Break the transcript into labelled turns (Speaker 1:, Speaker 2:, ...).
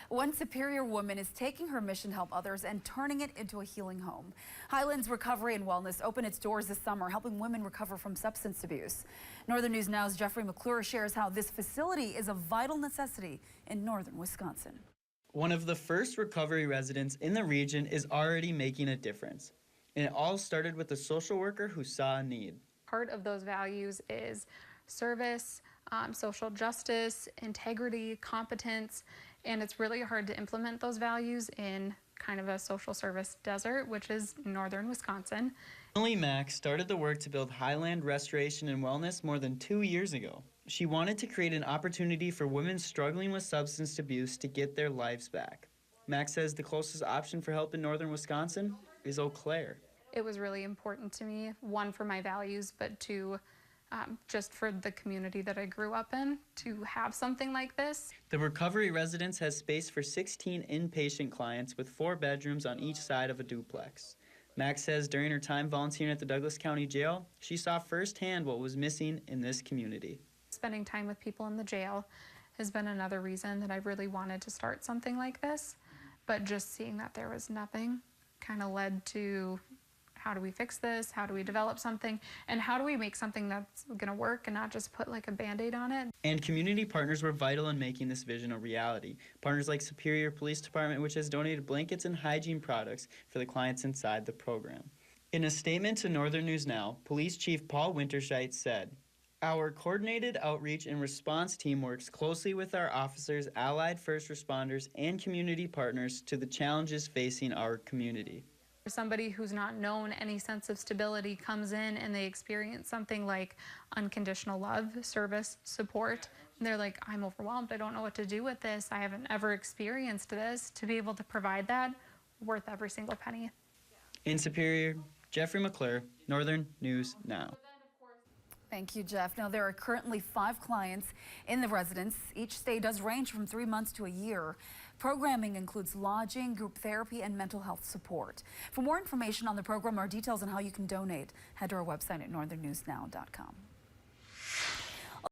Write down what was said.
Speaker 1: One Superior woman is taking her mission to help others and turning it into a healing home. Highlands Recovery and Wellness opened its doors this summer, helping women recover from substance abuse. Northern News Now's Jeffrey McClure shares how this facility is a vital necessity in northern Wisconsin.
Speaker 2: One of the first recovery residents in the region is already making a difference. And it all started with a social worker who saw a need.
Speaker 3: Part of those values is service, social justice, integrity, competence, and it's really hard to implement those values in kind of a social service desert, which is northern Wisconsin.
Speaker 2: Emily Mack started the work to build Highlands Restoration and Wellness more than 2 years ago. She wanted to create an opportunity for women struggling with substance abuse to get their lives back. Mack says the closest option for help in northern Wisconsin is Eau Claire.
Speaker 3: It was really important to me, one, for my values, but two, just for the community that I grew up in, to have something like this.
Speaker 2: The recovery residence has space for 16 inpatient clients with 4 bedrooms on each side of a duplex. Max says during her time volunteering at the Douglas County Jail, she saw firsthand what was missing in this community.
Speaker 3: Spending time with people in the jail has been another reason that I really wanted to start something like this, but just seeing that there was nothing kind of led to, how do we fix this? How do we develop something? And how do we make something that's going to work and not just put like a Band-Aid on it?
Speaker 2: And community partners were vital in making this vision a reality. Partners like Superior Police Department, which has donated blankets and hygiene products for the clients inside the program. In a statement to Northern News Now, Police Chief Paul Winterscheid said, "Our coordinated outreach and response team works closely with our officers, allied first responders, and community partners to the challenges facing our community."
Speaker 3: Somebody who's not known any sense of stability comes in and they experience something like unconditional love, service, support, and they're like, I'm overwhelmed, I don't know what to do with this, I haven't ever experienced this. To be able to provide that, worth every single penny.
Speaker 2: In Superior, Jeffrey McClure, Northern News Now.
Speaker 1: Thank you, Jeff. Now, there are currently 5 clients in the residence. Each stay does range from 3 months to a year. Programming includes lodging, group therapy, and mental health support. For more information on the program or details on how you can donate, head to our website at northernnewsnow.com.